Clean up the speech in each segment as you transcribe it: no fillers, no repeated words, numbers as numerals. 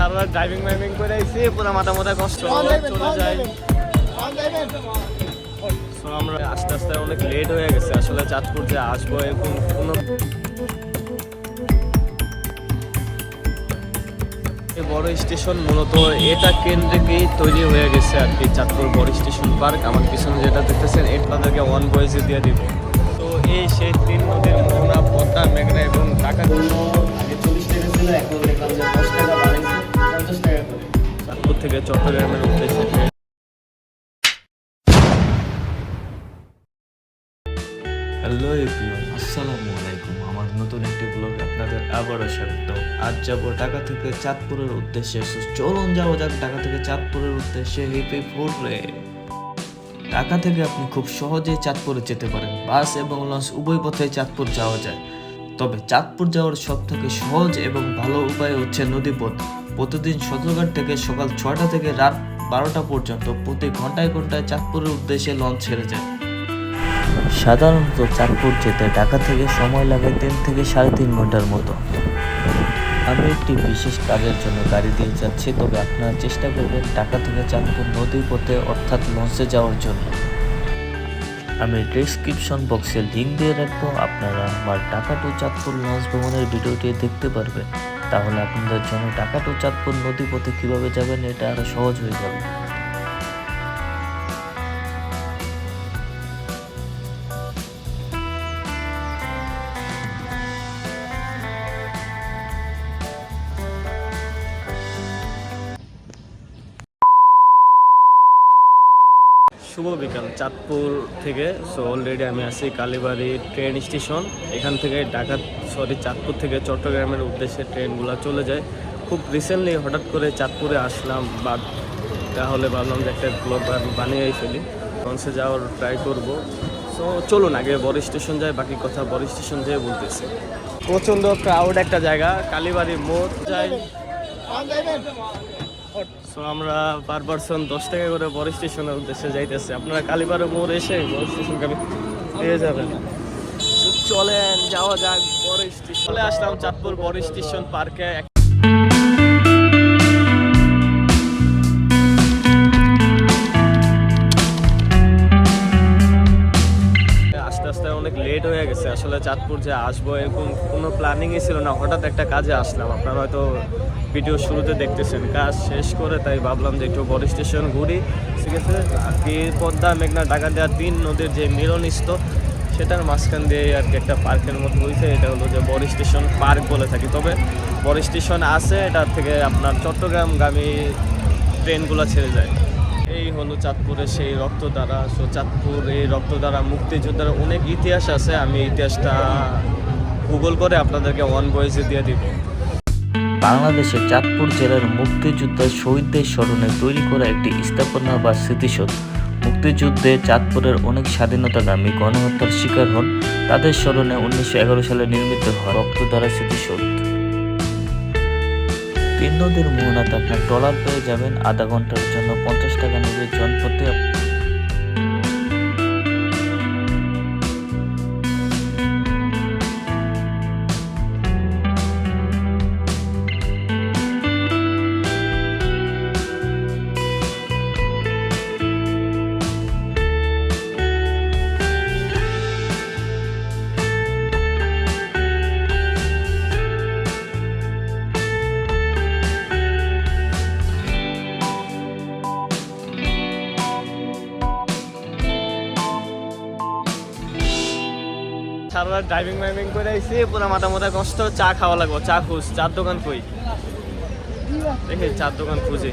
সারা driving মাইভিং করে আইছি, পুরো মাথা কষ্ট চলে যায়। সো আমরা আস্তে আস্তে অনেক লেট হয়ে গেছে আসলে চাঁদপুর যে আসবো এরকম কোনো বড় স্টেশন মূলত এটা কেন্দ্রিকই তৈরি হয়ে গেছে আর কি। চাঁদপুর বড় স্টেশন পার্ক আমার পিছনে যেটা দেখতেছেন এটা তাদেরকে ওয়ান বয়েসে দিয়ে দিব। তো এই সেই তিন নদীর মোহনা, পদ্মা, মেঘনা এবং টাকা আগে 40 টাকা ছিল, এখন দেখলাম যে 10 টাকা বাড়াইছে, 50 টাকা করে। চাঁদপুর থেকে চট্টগ্রামের উদ্দেশ্যে হ্যালো এভরিওয়ান, আসসালামু আলাইকুম। আমার নতুন একটি ব্লগে আপনাদের আবারও স্বাগত। আজ যাব ঢাকা থেকে চাঁদপুরের উদ্দেশ্যে। চলুন যাওয়া যাক ঢাকা থেকে চাঁদপুরের উদ্দেশ্যে। হিপি ফুটরে ঢাকা থেকে আপনি খুব সহজেই চাঁদপুরে যেতে পারেন। বাস এবং লঞ্চ উভয় পথে চাঁদপুর যাওয়া যায়। তবে চাঁদপুর যাওয়ার সব থেকে সহজ এবং ভালো উপায় হচ্ছে নদীপথ। প্রতিদিন সদরঘাট থেকে সকাল 6টা থেকে রাত 12টা পর্যন্ত প্রতি ঘন্টায় ঘন্টায় চাঁদপুরের উদ্দেশ্যে লঞ্চ ছেড়ে যায়। সাধারণত চাঁদপুর যেতে ঢাকা থেকে সময় লাগে 3 থেকে 3.5 ঘন্টার মতো। আমি একটি বিশেষ কাজের জন্য গাড়ি দিয়ে যাচ্ছি, তবে আপনারা চেষ্টা করবেন ঢাকা থেকে চাঁদপুর নদী পথে অর্থাৎ লঞ্চে যাওয়ার জন্য। আমি ডেসক্রিপশন বক্সে লিঙ্ক দিয়ে রাখবো, আপনারা আমার ঢাকা টু চাঁদপুর লঞ্চ ভ্রমণের ভিডিওটি দেখতে পারবেন। তাহলে আপনাদের জন্য ঢাকা টু চাঁদপুর নদী পথে কীভাবে যাবেন এটা আরও সহজ হয়ে যাবে। শুভ বিকাল চাঁদপুর থেকে। সো অলরেডি আমি আছি কালীবাড়ি ট্রেন স্টেশন। এখান থেকে চাঁদপুর থেকে চট্টগ্রামের উদ্দেশ্যে ট্রেনগুলো চলে যায়। খুব রিসেন্টলি হঠাৎ করে চাঁদপুরে আসলাম, বা তাহলে ভাবলাম যে একটা ব্লগ বানিয়েই ফেলি, লঞ্চে যাওয়ার ট্রাই করব। সো চলুন আগে বড় স্টেশন যাই, বাকি কথা বড় স্টেশন যেয়ে বলতেছি। প্রচণ্ড ক্রাউড একটা জায়গা, কালীবাড়ি মোড় যাই। সো আমরা পার পারসন 10 টাকা করে বড় স্টেশনের উদ্দেশ্যে যাইতেছি। আপনারা কালীবাড়ি মোড় এসে বড় স্টেশনকে পেয়ে যাবেন। চলেন যাওয়া যাক বড় স্টেশন। চলে আসলাম চাঁদপুর বড় স্টেশন পার্কে। আস্তে আস্তে অনেক লেট হয়ে গেছে আসলে চাঁদপুর যে আসবো এরকম কোনো প্ল্যানিংই ছিল না, হঠাৎ একটা কাজে আসলাম। আপনারা হয়তো ভিডিও শুরুতে দেখতেছেন, কাজ শেষ করে তাই ভাবলাম যে একটু বড় স্টেশন ঘুরি। ঠিক আছে, আর কি পদ্মা, মেঘনা, ডাকাতিয়া 3 নদীর যে মিলনস্থল সেটার মাঝখান দিয়ে আর কি একটা পার্কের মতো হয়েছে। এটা হলো যে বড় স্টেশন পার্ক বলে থাকি। তবে বড় স্টেশন আছে, এটার থেকে আপনার চট্টগ্রামগামী ট্রেনগুলো ছেড়ে যায়। এই হলো চাঁদপুরের সেই রক্তধারা। সো চাঁদপুর এই রক্তধারা মুক্তিযোদ্ধার অনেক ইতিহাস আছে, আমি ইতিহাসটা গুগল করে আপনাদেরকে ওয়ান ভয়েসে দিয়ে দিব। বাংলাদেশের চাঁদপুর জেলার মুক্তিযোদ্ধা শহীদদের স্মরণে তৈরি করা একটি স্থাপনা বা স্মৃতিসৌধ। মুক্তিযুদ্ধে চাঁদপুরের অনেক স্বাধীনতাগামী গণহত্যার শিকার হন, তাদের স্মরণে 1911 সালে নির্মিত হয় রক্তধারা স্মৃতিসৌধ। 3 নদীর মোহনাতে আপনার ট্রলার পেয়ে যাবেন। আধা ঘন্টার জন্য 50 টাকা নেবে জনপ্রতি। সারা রাত ড্রাইভিং মাইভিং করে আইছি, পুরো মাথা কষ্ট। চা খাওয়া লাগবো, চা খুঁজ। চার দোকান কই দেখি, চার দোকান খুঁজি।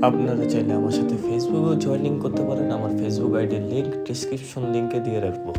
আপনারা চাইলে আমার সাথে ফেসবুকেও জয়েনিং করতে পারেন। আমার ফেসবুক আইডির লিঙ্ক ডিসক্রিপশন লিঙ্কে দিয়ে রাখবো।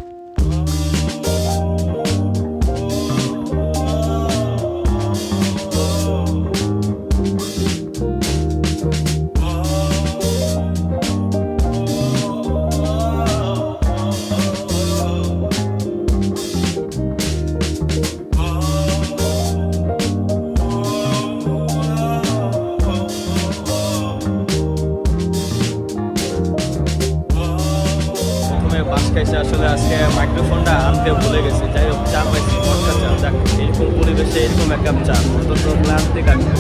আসলে আজকে মাইক্রোফোনটা আনতে ভুলে গেছি। যাই হোক, চা পাইছি, মশলা চা। যাক, এরকম পরিবেশে এরকম এক কাপ চা অন্তত ক্লান্তি কাটবে।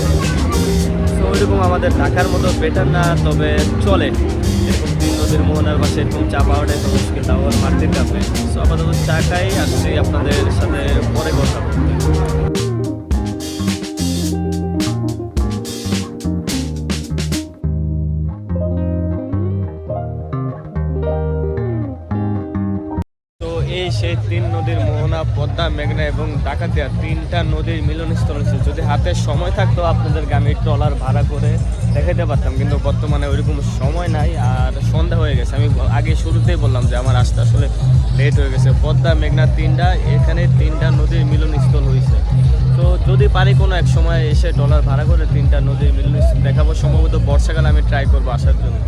তো ওইরকম আমাদের ঢাকার মতো বেটার না, তবে চলে। এরকম 3 নদীর মোহনার পাশে এরকম চা পাওয়াটাই তো মুশকিল, তাও আর মার্কেট কাপে। সো আপাতত চা খাই, আসছি আপনাদের সাথে পরে কথা বলতে। এই সেই 3 নদীর মোহনা, পদ্মা, মেঘনা এবং ডাকাতিয়া, 3টা নদীর মিলনস্থল হচ্ছে। যদি হাতে সময় থাকতো আপনাদেরকে আমি ট্রলার ভাড়া করে দেখাতে পারতাম, কিন্তু বর্তমানে ওইরকম সময় নাই আর সন্ধ্যা হয়ে গেছে। আমি আগে শুরুতেই বললাম যে আমার আসতে আসলে লেট হয়ে গেছে। পদ্মা, মেঘনা এখানে 3টা নদীর মিলনস্থল হয়েছে। তো যদি পারি কোনো এক সময় এসে ট্রলার ভাড়া করে 3টা নদীর মিলনস্থল দেখাবো। সম্ভবত বর্ষাকালে আমি ট্রাই করবো আসার জন্য।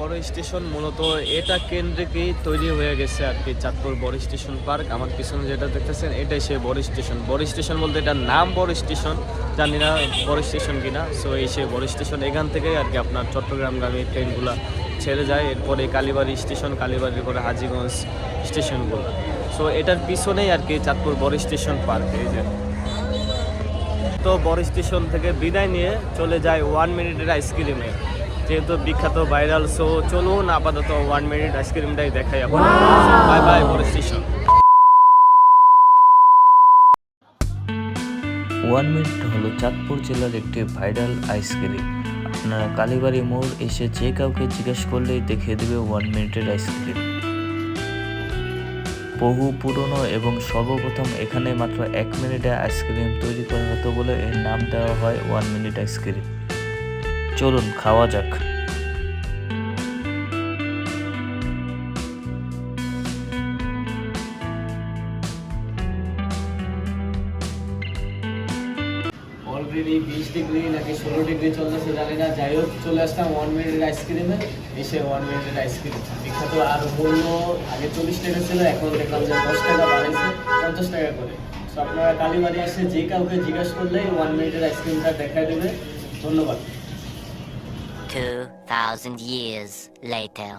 বড় স্টেশন মূলত এটা কেন্দ্রিকই তৈরি হয়ে গেছে আর কি, চাঁদপুর বড় স্টেশন পার্ক। আমার পিছনে যেটা দেখতেছেন এটাই সেই বড় স্টেশন। বড় স্টেশন বলতে এটার নাম বড় স্টেশন, জানি না বড় স্টেশন কিনা। সো এই সেই বড় স্টেশন, এখান থেকেই আর কি আপনার চট্টগ্রামগামী ট্রেনগুলো ছেড়ে যায়। এরপরে কালীবাড়ি স্টেশন, কালীবাড়ির পরে হাজীগঞ্জ স্টেশনগুলো। সো এটার পিছনেই আর কি চাঁদপুর বড় স্টেশন পার্ক। এই যে, তো বড় স্টেশন থেকে বিদায় নিয়ে চলে যায় 1 মিনিটের আইসক্রিমে, যেহেতু বিখ্যাত ভাইরাল। সো চলুন আপাতত 1 মিনিট আইসক্রিমটাই দেখাই আপনার। বাই বাই বড় স্টেশন। 1 মিনিট হলো চাঁদপুর জেলার একটি ভাইরাল আইসক্রিম। আপনারা কালীবাড়ি মোড় এসে যে কাউকে জিজ্ঞেস করলেই দেখিয়ে দেবে 1 মিনিটের আইসক্রিম। বহু পুরনো এবং সর্বপ্রথম এখানে মাত্র 1 মিনিটে আইসক্রিম তৈরি করা হতো বলে এর নাম দেওয়া হয় 1 মিনিট আইসক্রিম। চলুন খাওয়া যাক। অলরেডি 20 ডিগ্রি নাকি 16 ডিগ্রি চলতেছে জানি না। যাই হোক, চলে আসলাম 1 মিনিটের আইসক্রিমে। এসে 1 মিনিটের আইসক্রিম বিখ্যাত। আর মূল্য আগে 40 টাকা ছিল, এখন দেখলাম যে 10 টাকা বাড়াইছে, 50 টাকা করে। তো আপনারা কালীবাড়ি এসে যে কাউকে জিজ্ঞাসা করলেই 1 মিনিটের আইসক্রিমটা দেখাই দেবে। ধন্যবাদ। 2,000 years later.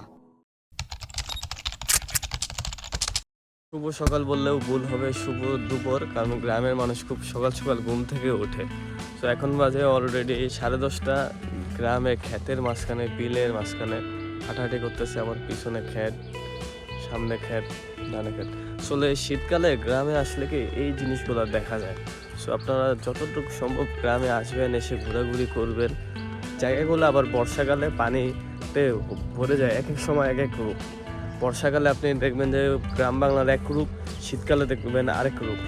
শুভ সকাল বললেও ভুল হবে, শুভ দুপুর, কারণ গ্রামের মানুষ খুব সকাল সকাল ঘুম থেকে ওঠে। তো এখন বাজে অলরেডি 10:30। গ্রামে ক্ষেতের মাঝখানে, বিলের মাঝখানে হাঁটাহাঁটি করতেছে। আমার পিছনে ক্ষেত, সামনে ক্ষেত, ডানে ক্ষেত। আসলে শীতকালে গ্রামে আসলে কি এই জিনিসগুলো দেখা যায়। সো আপনারা যতটুকু সম্ভব গ্রামে আসবেন, এসে ঘোরাঘুরি করবেন। জায়গাগুলো আবার বর্ষাকালে পানিতে ভরে যায়, এক এক সময় এক এক রূপ। বর্ষাকালে আপনি দেখবেন যে গ্রাম বাংলার এক রূপ, শীতকালে দেখবেন আরেক রূপ।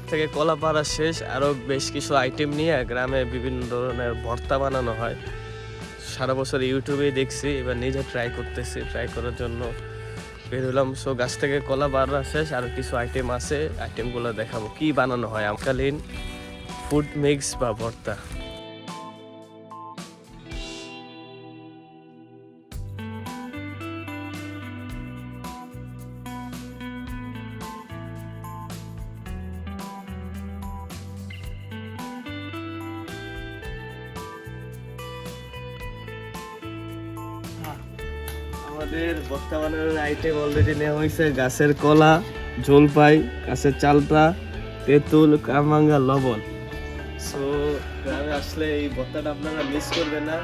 থেকে কলা পাড়া শেষ, আরও বেশ কিছু আইটেম নিয়ে গ্রামে বিভিন্ন ধরনের ভর্তা বানানো হয়। সারা বছর ইউটিউবেই দেখছি, এবার নিজে ট্রাই করতেছি। ট্রাই করার জন্য বের হলাম। সো গাছ থেকে কলা পাড়া শেষ, আরও কিছু আইটেম আছে, আইটেমগুলো দেখাবো কি বানানো হয়। আমকালীন ফুড মিক্স বা ভর্তা। আমাদের বর্তমানের আইটেম অলরেডি নেওয়া হয়েছে। গাছের কলা, জলপাই, গাছের চালটা, তেঁতুল, কামরাঙ্গা, লবণ। সো গ্রামে আসলে এই ভর্তাটা আপনারা মিস করবেন না।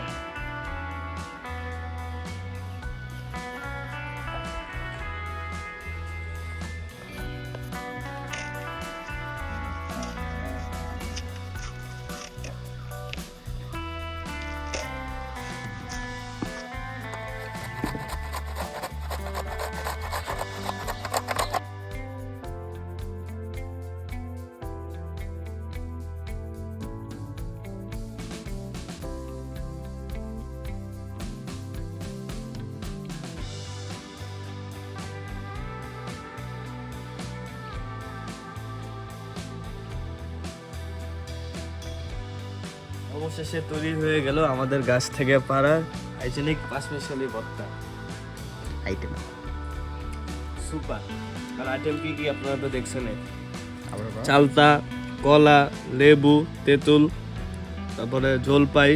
অবশেষে তৈরি হয়ে গেল আমাদের গাছ থেকে পাড়া হাইজেনিক পাঁচমিশালি ভর্তা আইটেম। সুপার। আর আইটেম কি কি আপনারা তো দেখছেন, চালতা, কলা, লেবু, তেঁতুল, তারপরে জলপাই,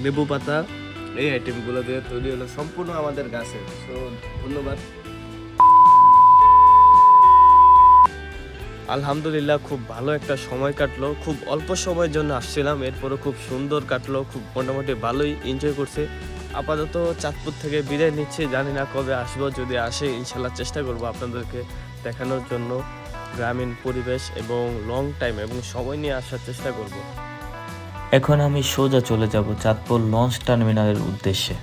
লেবু পাতা, এই আইটেমগুলো দিয়ে তৈরি হলো সম্পূর্ণ আমাদের গাছের। সো ধন্যবাদ। আলহামদুলিল্লাহ খুব ভালো একটা সময় কাটলো। খুব অল্প সময়ের জন্য আসছিলাম, এরপরও খুব সুন্দর কাটলো, খুব মোটামুটি ভালোই এনজয় করছি। আপাতত চাঁদপুর থেকে বিদায় নিচ্ছি, জানি না কবে আসবো। যদি আসে ইনশাল্লাহ চেষ্টা করবো আপনাদেরকে দেখানোর জন্য গ্রামীণ পরিবেশ এবং লং টাইম এবং সময় নিয়ে আসার চেষ্টা করব। এখন আমি সোজা চলে যাব চাঁদপুর লঞ্চ টার্মিনালের উদ্দেশ্যে।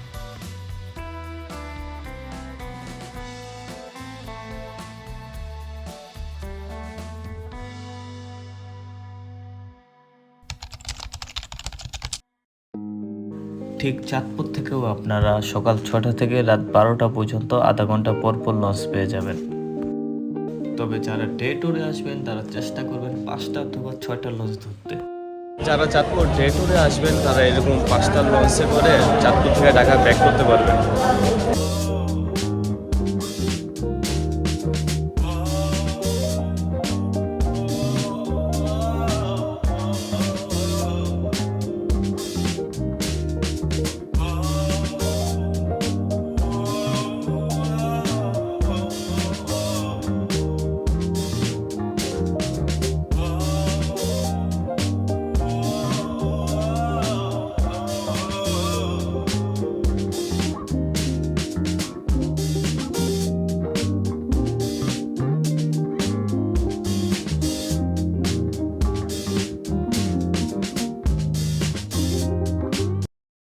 ঠিক চাঁদপুর থেকেও আপনারা সকাল 6টা থেকে রাত 12টা পর্যন্ত আধা ঘন্টা পর পর লঞ্চ পেয়ে যাবেন। তবে যারা ডে ট্যুরে আসবেন তারা চেষ্টা করবেন 5টা অথবা 6টা লঞ্চ ধরতে। যারা চাঁদপুর ডে ট্যুরে আসবেন তারা এরকম 5টা লঞ্চে করে চাঁদপুর থেকে ঢাকা ব্যাক করতে পারবেন।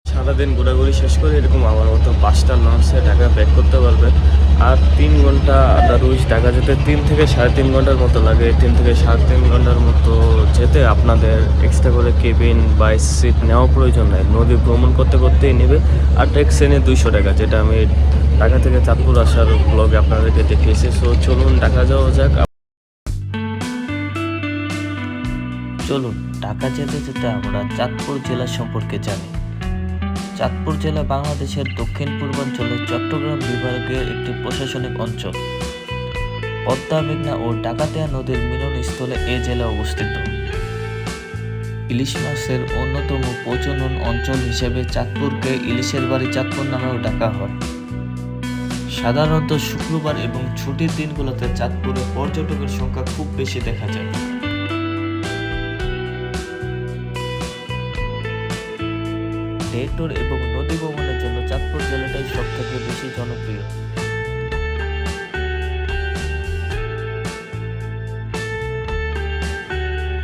সারাদিন ঘোরাঘুরি শেষ করে এরকম আমার মতো 5টা লঞ্চে ঢাকা ব্যাক করতে পারবেন। আর 3 ঘন্টা আদারউইজ ঢাকা যেতে 3 থেকে 3.5 ঘন্টার মতো লাগে। 3 থেকে 3.5 ঘন্টার মতো যেতে আপনাদের এক্সট্রা করে কেবিন বা সিট নেওয়া প্রয়োজন নেই। নদী ভ্রমণ করতে করতেই নেবে। আর ট্যাক্সি নিয়ে 200 টাকা, যেটা আমি ঢাকা থেকে চাঁদপুর আসার ব্লগে আপনাদেরকে দেখিয়েছি। সো চলুন ঢাকা যাওয়া যাক। চলুন ঢাকা যেতে যেতে আমরা চাঁদপুর জেলা সম্পর্কে জানি। চাঁদপুর জেলা বাংলাদেশের দক্ষিণ পূর্বাঞ্চলের চট্টগ্রাম বিভাগের একটি প্রশাসনিক অঞ্চল। পদ্মা, মেঘনা ও ডাকাতিয়া নদীর মিলনস্থলে এ জেলা অবস্থিত। ইলিশ মাছের অন্যতম প্রজনন অঞ্চল হিসেবে চাঁদপুরকে ইলিশের বাড়ি চাঁদপুর নামেও ডাকা হয়। সাধারণত শুক্রবার এবং ছুটির দিনগুলোতে চাঁদপুরে পর্যটকের সংখ্যা খুব বেশি দেখা যায়। ডে ট্যুর এবং নদী ভ্রমণের জন্য চাঁদপুর জেলাটাই সব থেকে বেশি জনপ্রিয়।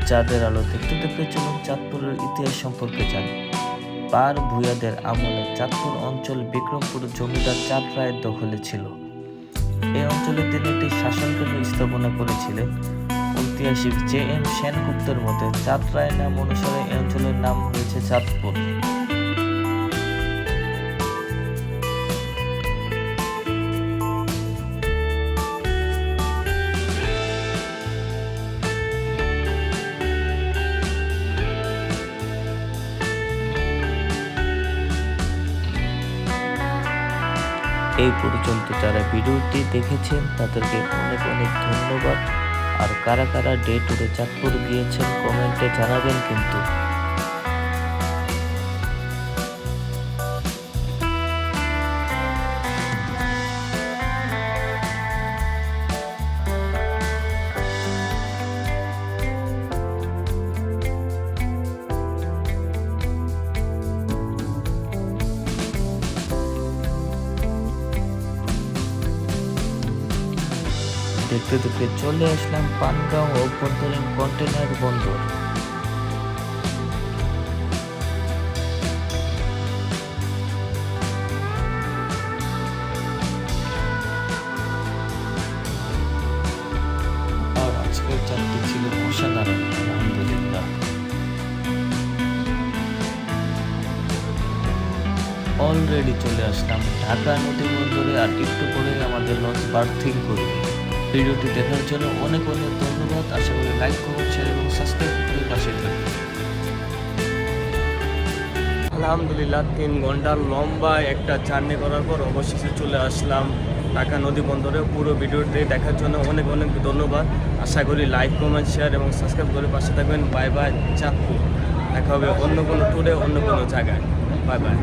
চাঁদের আলো দেখতে দেখতে চলুন চাঁদপুরের ইতিহাস সম্পর্কে জানি। পার ভূঁইয়াদের আমলে চাঁদপুর অঞ্চল বিক্রমপুর জমিদার চাঁদ রায়ের দখলে ছিল। এই অঞ্চলে তিনি একটি শাসনকেন্দ্র স্থাপনা করেছিলেন। ঐতিহাসিক জে.এম. সেনগুপ্তের মতে চাঁদ রায়ের নাম অনুসারে এই অঞ্চলের নাম হয়েছে চাঁদপুর। এই পর্যন্ত যারা ভিডিওটি দেখেছেন তাদেরকে অনেক অনেক ধন্যবাদ। আর কারা কারা ডে ট্যুরে চাঁদপুর গিয়েছেন কমেন্টে জানাবেন কিন্তু। দেখতে দেখতে চলে আসলাম পানগাঁও অভ্যন্তরীণ কন্টেনার বন্দর। আর আজকের চাঁদটি ছিল অসাধারণ, আলহামদুলিল্লাহ। অলরেডি চলে আসলাম ঢাকা নদী বন্দরে, আর একটু পরে আমাদের লঞ্চ বার্থিং করবে। ভিডিওটি দেখার জন্য অনেক অনেক ধন্যবাদ। আশা করি লাইক, কমেন্ট, শেয়ার এবং সাবস্ক্রাইব করে পাশে থাকবেন। আলহামদুলিল্লাহ 3 ঘন্টার লম্বা একটা জার্নি করার পর অবশেষে চলে আসলাম ঢাকা নদী বন্দরে। পুরো ভিডিওটি দেখার জন্য অনেক অনেক ধন্যবাদ। আশা করি লাইক, কমেন্ট, শেয়ার এবং সাবস্ক্রাইব করে পাশে থাকবেন। Bye bye Chandpur. দেখা হবে অন্য কোনো ট্যুরে, অন্য কোনো জায়গায়। Bye bye.